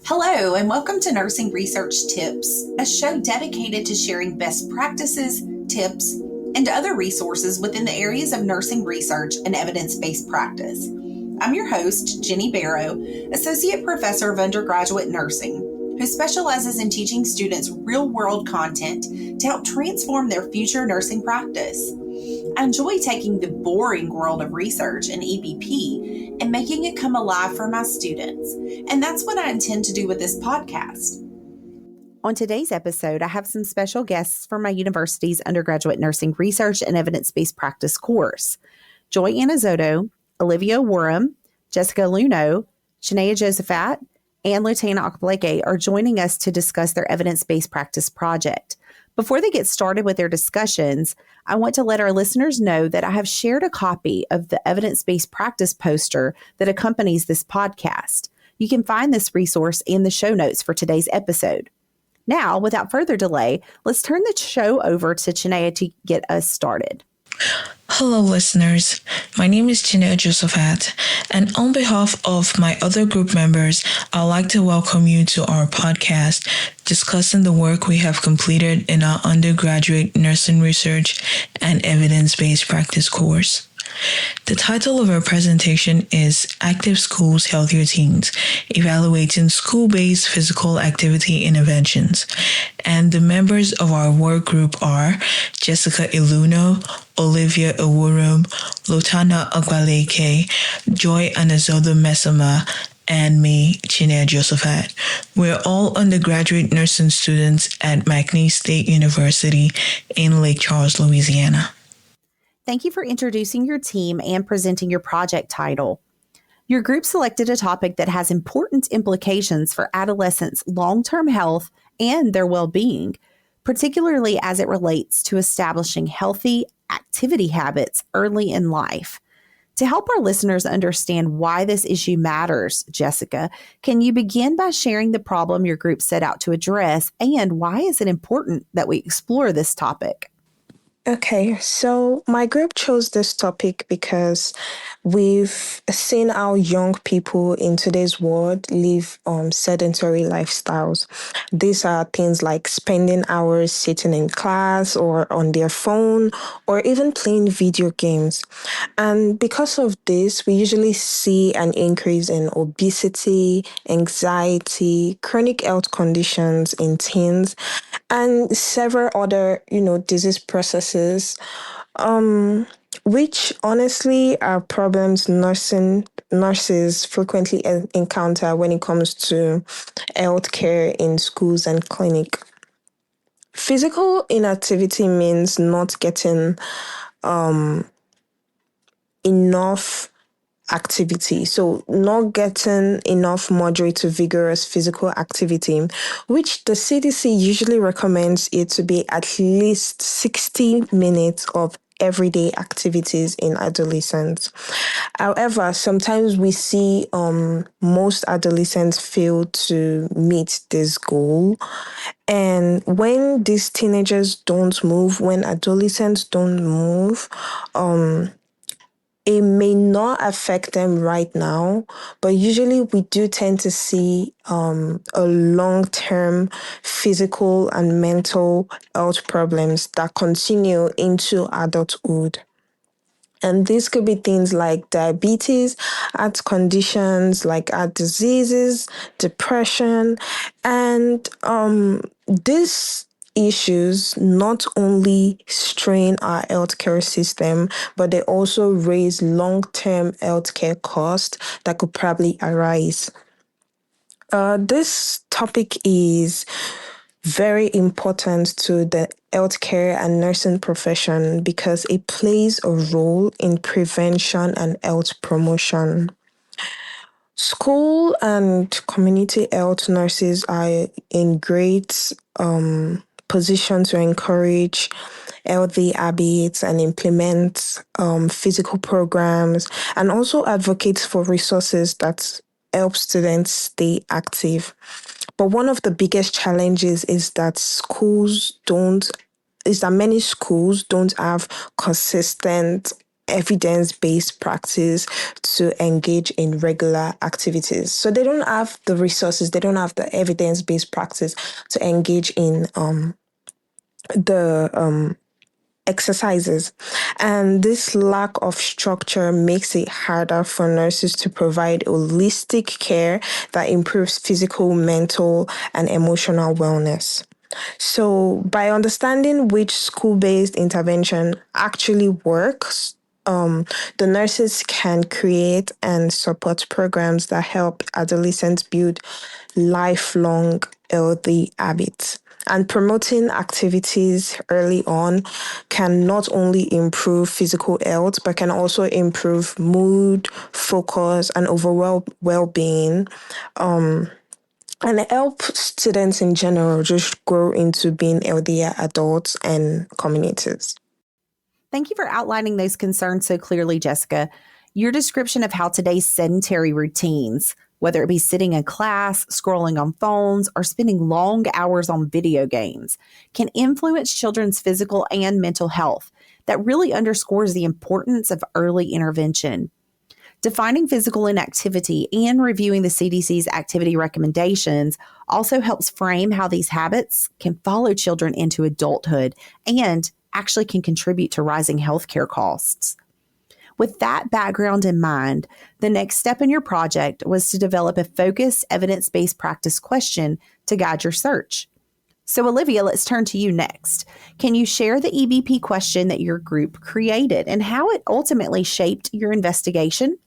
Hello, and welcome to Nursing Research Tips, a show dedicated to sharing best practices, tips, and other resources within the areas of nursing research and evidence-based practice. I'm your host, Jenny Barrow, Associate Professor of Undergraduate Nursing, who specializes in teaching students real-world content to help transform their future nursing practice. I enjoy taking the boring world of research and EBP and making it come alive for my students. And that's what I intend to do with this podcast. On today's episode, I have some special guests from my university's undergraduate nursing research and evidence-based practice course. Joy Anazodo, Olivia Ewurum, Jessica Iluno, Chinenye Josephat, and Lotanna Okpalaeke are joining us to discuss their evidence-based practice project. Before they get started with their discussions, I want to let our listeners know that I have shared a copy of the evidence-based practice poster that accompanies this podcast. You can find this resource in the show notes for today's episode. Now, without further delay, let's turn the show over to Chinenye to get us started. Hello, listeners. My name is Chinenye Josephat, and on behalf of my other group members, I'd like to welcome you to our podcast discussing the work we have completed in our undergraduate nursing research and evidence-based practice course. The title of our presentation is Active Schools, Healthier Teens, Evaluating School-Based Physical Activity Interventions. And the members of our work group are Jessica Iluno, Olivia Ewurum, Lotanna Okpalaeke, Joy Anazodo and me, Chinenye Josephat. We're all undergraduate nursing students at McNeese State University in Lake Charles, Louisiana. Thank you for introducing your team and presenting your project title. Your group selected a topic that has important implications for adolescents' long-term health and their well-being, particularly as it relates to establishing healthy activity habits early in life. To help our listeners understand why this issue matters, Jessica, can you begin by sharing the problem your group set out to address and why is it important that we explore this topic? Okay, so my group chose this topic because we've seen how young people in today's world live sedentary lifestyles. These are things like spending hours sitting in class or on their phone or even playing video games. And because of this, we usually see an increase in obesity, anxiety, chronic health conditions in teens, and several other, disease processes, which honestly are problems nurses frequently encounter when it comes to healthcare in schools and clinic. Physical inactivity means not getting enough activity. So not getting enough moderate to vigorous physical activity, which the CDC usually recommends it to be at least 60 minutes of everyday activities in adolescents. However, sometimes we see most adolescents fail to meet this goal. And when these teenagers don't move, when adolescents don't move, it may not affect them right now, but usually we do tend to see a long-term physical and mental health problems that continue into adulthood. And these could be things like diabetes, heart conditions like heart diseases, depression, and this issues not only strain our healthcare system, but they also raise long-term healthcare costs that could probably arise. This topic is very important to the healthcare and nursing profession because it plays a role in prevention and health promotion. School and community health nurses are in great position to encourage healthy habits and implement physical programs and also advocate for resources that help students stay active. But one of the biggest challenges is that many schools don't have consistent evidence-based practice to engage in regular activities. So they don't have the resources, they don't have the evidence-based practice to engage in the exercises. And this lack of structure makes it harder for nurses to provide holistic care that improves physical, mental, and emotional wellness. So, by understanding which school based intervention actually works, the nurses can create and support programs that help adolescents build lifelong healthy habits. And promoting activities early on can not only improve physical health, but can also improve mood, focus, and overall well being. And help students in general just grow into being healthier adults and communities. Thank you for outlining those concerns so clearly, Jessica. Your description of how today's sedentary routines, whether it be sitting in class, scrolling on phones, or spending long hours on video games, can influence children's physical and mental health. That really underscores the importance of early intervention. Defining physical inactivity and reviewing the CDC's activity recommendations also helps frame how these habits can follow children into adulthood and actually can contribute to rising healthcare costs. With that background in mind, the next step in your project was to develop a focused, evidence based practice question to guide your search. So, Olivia, let's turn to you next. Can you share the EBP question that your group created and how it ultimately shaped your investigation?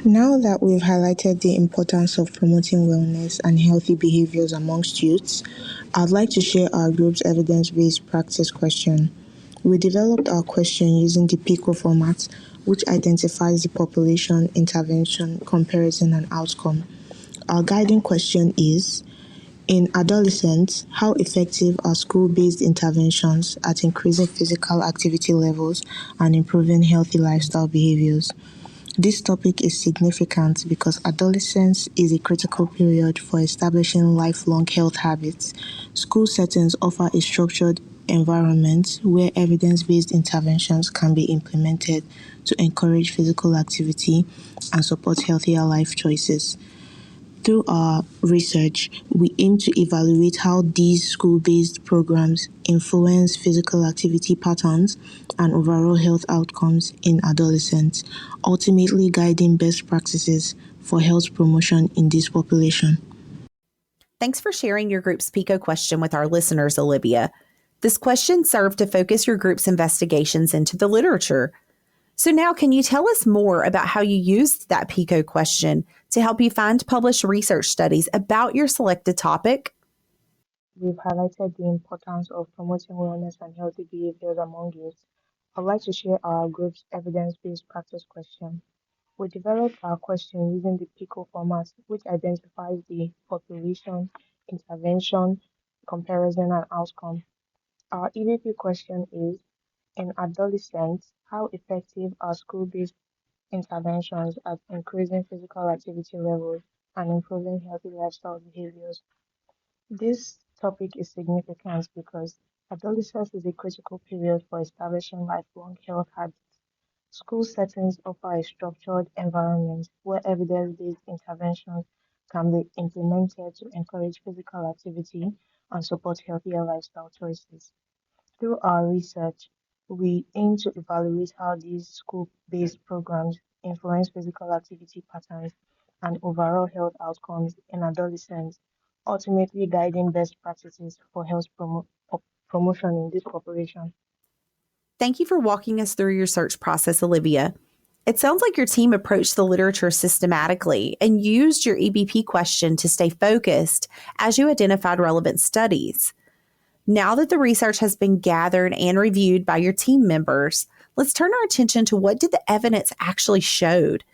Now that we've highlighted the importance of promoting wellness and healthy behaviors amongst youths, I'd like to share our group's evidence-based practice question. We developed our question using the PICO format, which identifies the population, intervention, comparison, and outcome. Our guiding question is, in adolescents, how effective are school-based interventions at increasing physical activity levels and improving healthy lifestyle behaviors? This topic is significant because adolescence is a critical period for establishing lifelong health habits. School settings offer a structured environment where evidence-based interventions can be implemented to encourage physical activity and support healthier life choices. Through our research, we aim to evaluate how these school-based programs influence physical activity patterns and overall health outcomes in adolescents, ultimately guiding best practices for health promotion in this population. Thanks for sharing your group's PICO question with our listeners, Olivia. This question served to focus your group's investigations into the literature. So now, can you tell us more about how you used that PICO question to help you find published research studies about your selected topic? We've highlighted the importance of promoting wellness and healthy behaviors among youth. I'd like to share our group's evidence-based practice question. We developed our question using the PICO format, which identifies the population, intervention, comparison, and outcome. Our EBP question is, in adolescents, how effective are school-based interventions at increasing physical activity levels and improving healthy lifestyle behaviors? This topic is significant because adolescence is a critical period for establishing lifelong health habits. School settings offer a structured environment where evidence-based interventions can be implemented to encourage physical activity and support healthier lifestyle choices. Through our research, we aim to evaluate how these school-based programs influence physical activity patterns and overall health outcomes in adolescents, ultimately guiding best practices for health promotion in this population. Thank you for walking us through your search process, Olivia. It sounds like your team approached the literature systematically and used your EBP question to stay focused as you identified relevant studies. Now that the research has been gathered and reviewed by your team members, let's turn our attention to what did the evidence actually showed.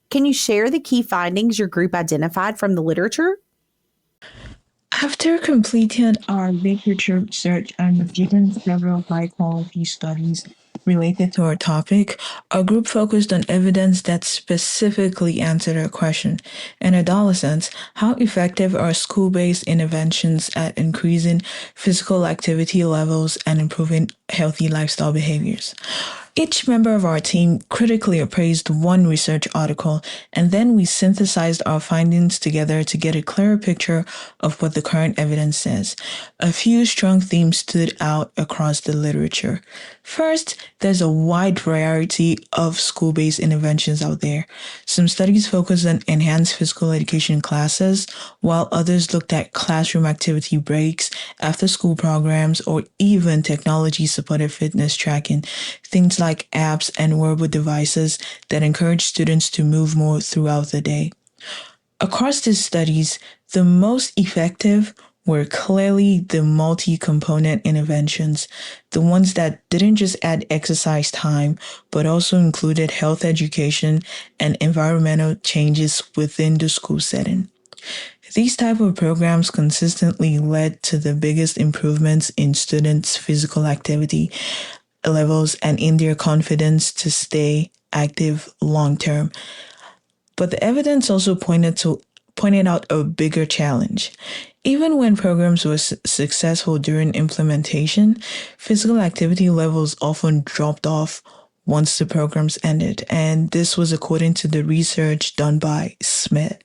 Can you share the key findings your group identified from the literature? After completing our literature search and reviewing several high-quality studies related to our topic, our group focused on evidence that specifically answered our question. In adolescents, how effective are school-based interventions at increasing physical activity levels and improving healthy lifestyle behaviors? Each member of our team critically appraised one research article, and then we synthesized our findings together to get a clearer picture of what the current evidence says. A few strong themes stood out across the literature. First, there's a wide variety of school-based interventions out there. Some studies focused on enhanced physical education classes, while others looked at classroom activity breaks, after-school programs, or even technology-supported fitness tracking, things like apps and wearable devices that encourage students to move more throughout the day. Across these studies, the most effective were clearly the multi-component interventions, the ones that didn't just add exercise time, but also included health education and environmental changes within the school setting. These type of programs consistently led to the biggest improvements in students' physical activity levels and in their confidence to stay active long term. But the evidence also pointed out a bigger challenge. Even when programs were successful during implementation, physical activity levels often dropped off once the programs ended, and this was according to the research done by Smith.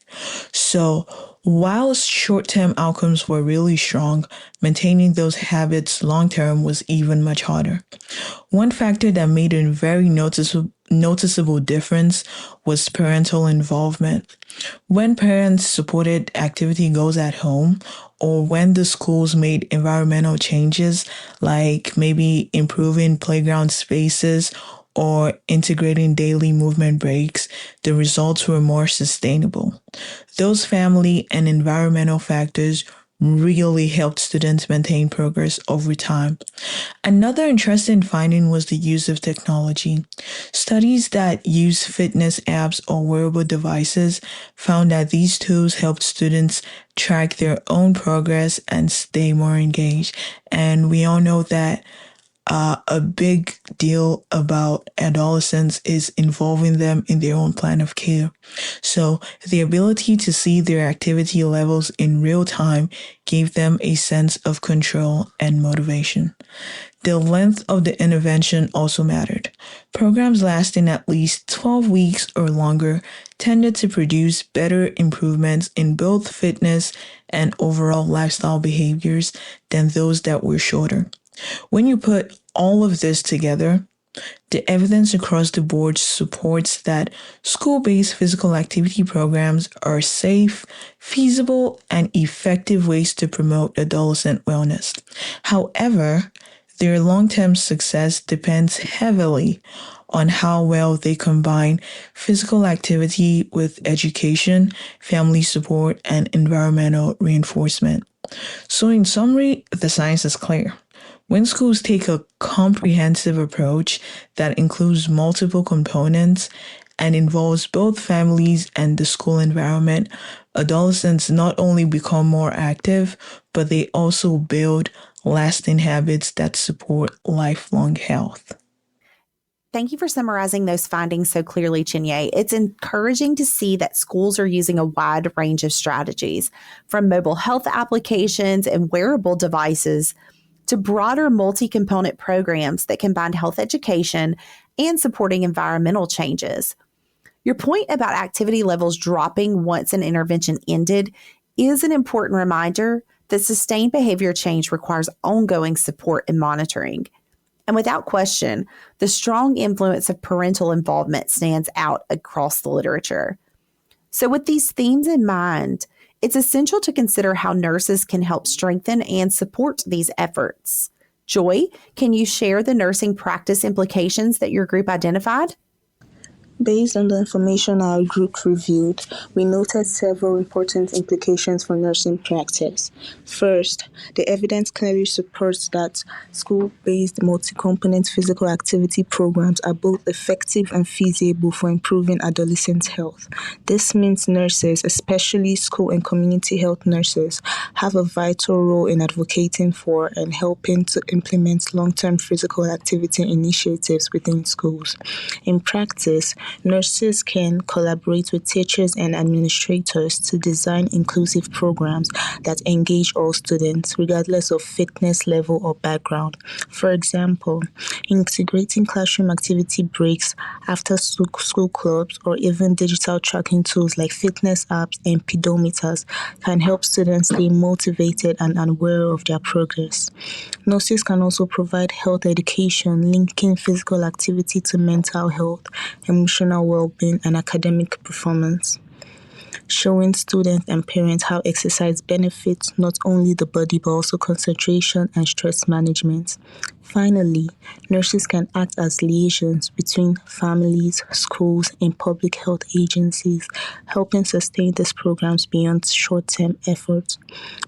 So, while short-term outcomes were really strong, maintaining those habits long-term was even much harder. One factor that made a very noticeable difference was parental involvement. When parents supported activity goals at home, or when the schools made environmental changes, like maybe improving playground spaces or integrating daily movement breaks, the results were more sustainable. Those family and environmental factors really helped students maintain progress over time. Another interesting finding was the use of technology. Studies that use fitness apps or wearable devices found that these tools helped students track their own progress and stay more engaged. And we all know that a big deal about adolescents is involving them in their own plan of care. So the ability to see their activity levels in real time gave them a sense of control and motivation. The length of the intervention also mattered. Programs lasting at least 12 weeks or longer tended to produce better improvements in both fitness and overall lifestyle behaviors than those that were shorter. When you put all of this together, the evidence across the board supports that school-based physical activity programs are safe, feasible, and effective ways to promote adolescent wellness. However, their long-term success depends heavily on how well they combine physical activity with education, family support, and environmental reinforcement. So in summary, the science is clear. When schools take a comprehensive approach that includes multiple components and involves both families and the school environment, adolescents not only become more active, but they also build lasting habits that support lifelong health. Thank you for summarizing those findings so clearly, Chinenye. It's encouraging to see that schools are using a wide range of strategies, from mobile health applications and wearable devices to broader multi-component programs that combine health education and supporting environmental changes. Your point about activity levels dropping once an intervention ended is an important reminder that sustained behavior change requires ongoing support and monitoring. And without question, the strong influence of parental involvement stands out across the literature. So, with these themes in mind, it's essential to consider how nurses can help strengthen and support these efforts. Joy, can you share the nursing practice implications that your group identified? Based on the information our group reviewed, we noted several important implications for nursing practice. First, the evidence clearly supports that school-based multi-component physical activity programs are both effective and feasible for improving adolescent health. This means nurses, especially school and community health nurses, have a vital role in advocating for and helping to implement long-term physical activity initiatives within schools. In practice, Nurses can collaborate with teachers and administrators to design inclusive programs that engage all students, regardless of fitness level or background. For example, integrating classroom activity breaks, after-school clubs, or even digital tracking tools like fitness apps and pedometers can help students stay motivated and aware of their progress. Nurses can also provide health education, linking physical activity to mental health, emotional well-being, and academic performance, showing students and parents how exercise benefits not only the body but also concentration and stress management. Finally, nurses can act as liaisons between families, schools, and public health agencies, helping sustain these programs beyond short-term efforts.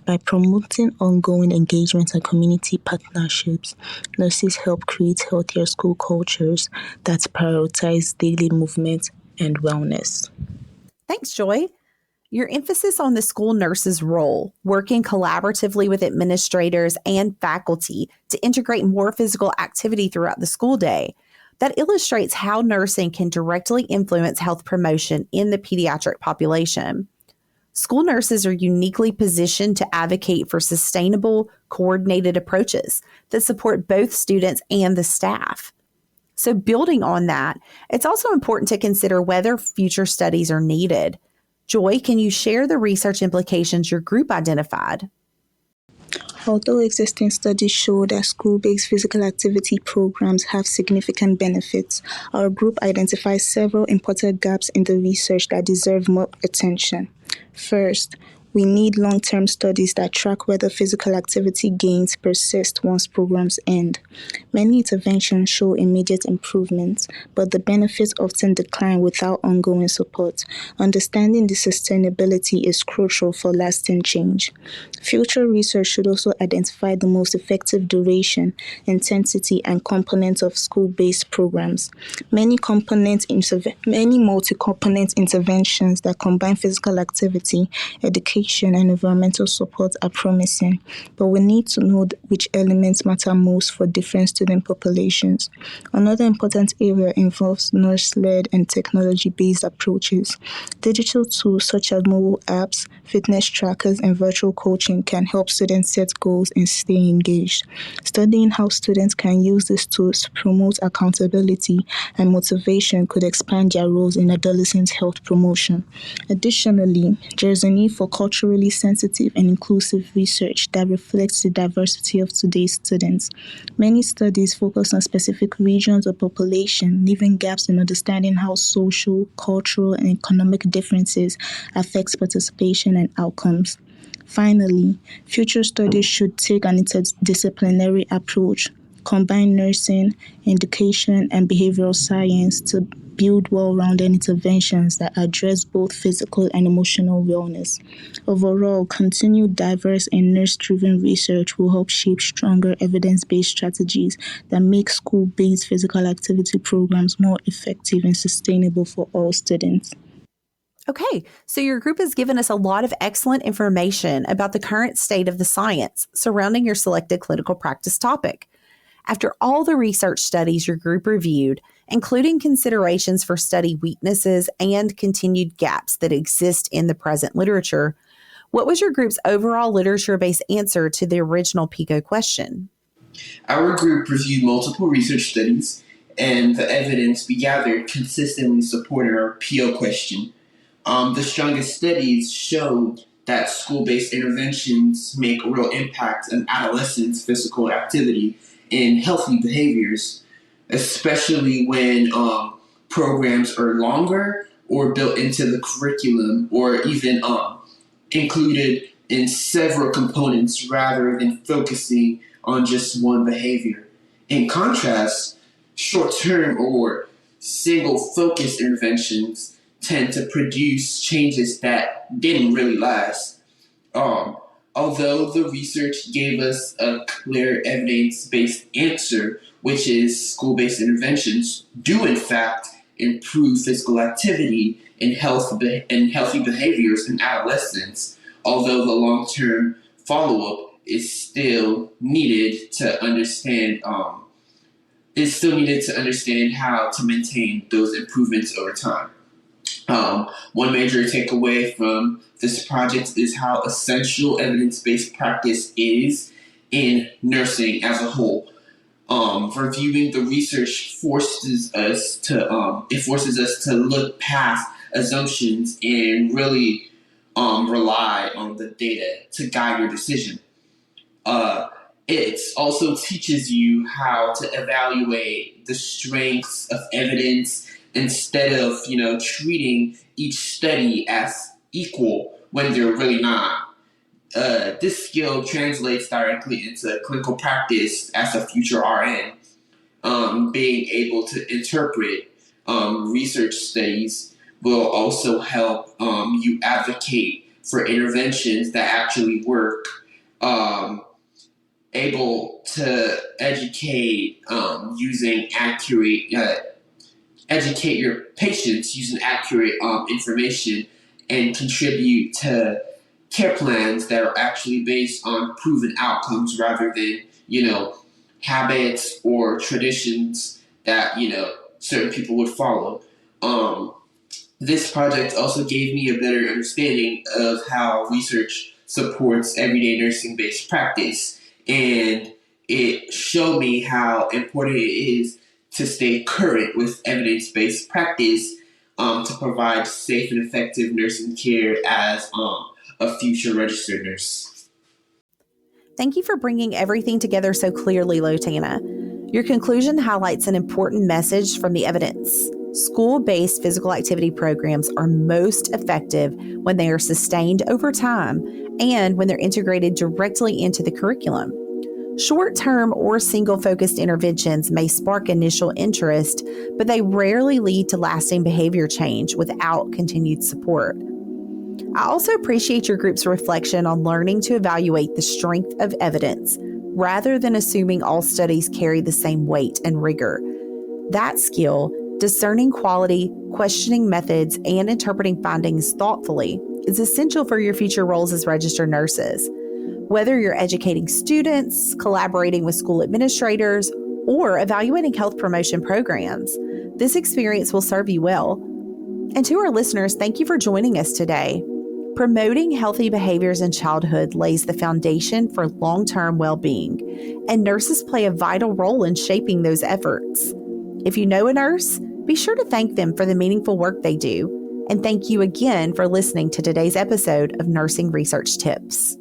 By promoting ongoing engagement and community partnerships, nurses help create healthier school cultures that prioritize daily movement and wellness. Thanks, Joy. Your emphasis on the school nurse's role, working collaboratively with administrators and faculty to integrate more physical activity throughout the school day, that illustrates how nursing can directly influence health promotion in the pediatric population. School nurses are uniquely positioned to advocate for sustainable, coordinated approaches that support both students and the staff. So, building on that, it's also important to consider whether future studies are needed. Joy, can you share the research implications your group identified? Although existing studies show that school-based physical activity programs have significant benefits, our group identifies several important gaps in the research that deserve more attention. First, we need long-term studies that track whether physical activity gains persist once programs end. Many interventions show immediate improvements, but the benefits often decline without ongoing support. Understanding the sustainability is crucial for lasting change. Future research should also identify the most effective duration, intensity, and components of school-based programs. Many multi-component interventions that combine physical activity, education, and environmental support are promising, but we need to know which elements matter most for different student populations. Another important area involves nurse-led and technology-based approaches. Digital tools such as mobile apps, fitness trackers, and virtual coaching can help students set goals and stay engaged. Studying how students can use these tools to promote accountability and motivation could expand their roles in adolescent health promotion. Additionally, there is a need for culturally sensitive and inclusive research that reflects the diversity of today's students. Many studies focus on specific regions or population, leaving gaps in understanding how social, cultural, and economic differences affect participation and outcomes. Finally, future studies should take an interdisciplinary approach, combine nursing, education, and behavioral science to build well-rounded interventions that address both physical and emotional wellness. Overall, continued diverse and nurse-driven research will help shape stronger evidence-based strategies that make school-based physical activity programs more effective and sustainable for all students. Okay, so your group has given us a lot of excellent information about the current state of the science surrounding your selected clinical practice topic. After all the research studies your group reviewed, including considerations for study weaknesses and continued gaps that exist in the present literature, what was your group's overall literature-based answer to the original PICO question? Our group reviewed multiple research studies, and the evidence we gathered consistently supported our PO question. The strongest studies showed that school-based interventions make a real impact on adolescents' physical activity and healthy behaviors, especially when programs are longer or built into the curriculum or even included in several components rather than focusing on just one behavior. In contrast, short-term or single-focused interventions tend to produce changes that didn't really last. Although the research gave us a clear evidence-based answer, which is school-based interventions do in fact improve physical activity and healthy behaviors in adolescents, although the long-term follow-up is still needed to understand it's still needed to understand how to maintain those improvements over time. One major takeaway from this project is how essential evidence-based practice is in nursing as a whole. Reviewing the research forces us to look past assumptions and really rely on the data to guide your decision. It also teaches you how to evaluate the strengths of evidence instead of treating each study as equal when they're really not. This skill translates directly into clinical practice as a future RN. Being able to interpret research studies will also help you advocate for interventions that actually work. Able to educate educate your patients using accurate information and contribute to care plans that are actually based on proven outcomes rather than habits or traditions that certain people would follow. This project also gave me a better understanding of how research supports everyday nursing-based practice, and it showed me how important it is to stay current with evidence-based practice to provide safe and effective nursing care as a future registered nurse. Thank you for bringing everything together so clearly, Lotanna. Your conclusion highlights an important message from the evidence. School-based physical activity programs are most effective when they are sustained over time and when they're integrated directly into the curriculum. Short-term or single-focused interventions may spark initial interest, but they rarely lead to lasting behavior change without continued support. I also appreciate your group's reflection on learning to evaluate the strength of evidence rather than assuming all studies carry the same weight and rigor. That skill, discerning quality, questioning methods, and interpreting findings thoughtfully, is essential for your future roles as registered nurses. Whether you're educating students, collaborating with school administrators, or evaluating health promotion programs, this experience will serve you well. And to our listeners, thank you for joining us today. Promoting healthy behaviors in childhood lays the foundation for long-term well-being, and nurses play a vital role in shaping those efforts. If you know a nurse, be sure to thank them for the meaningful work they do. And thank you again for listening to today's episode of Nursing Research Tips.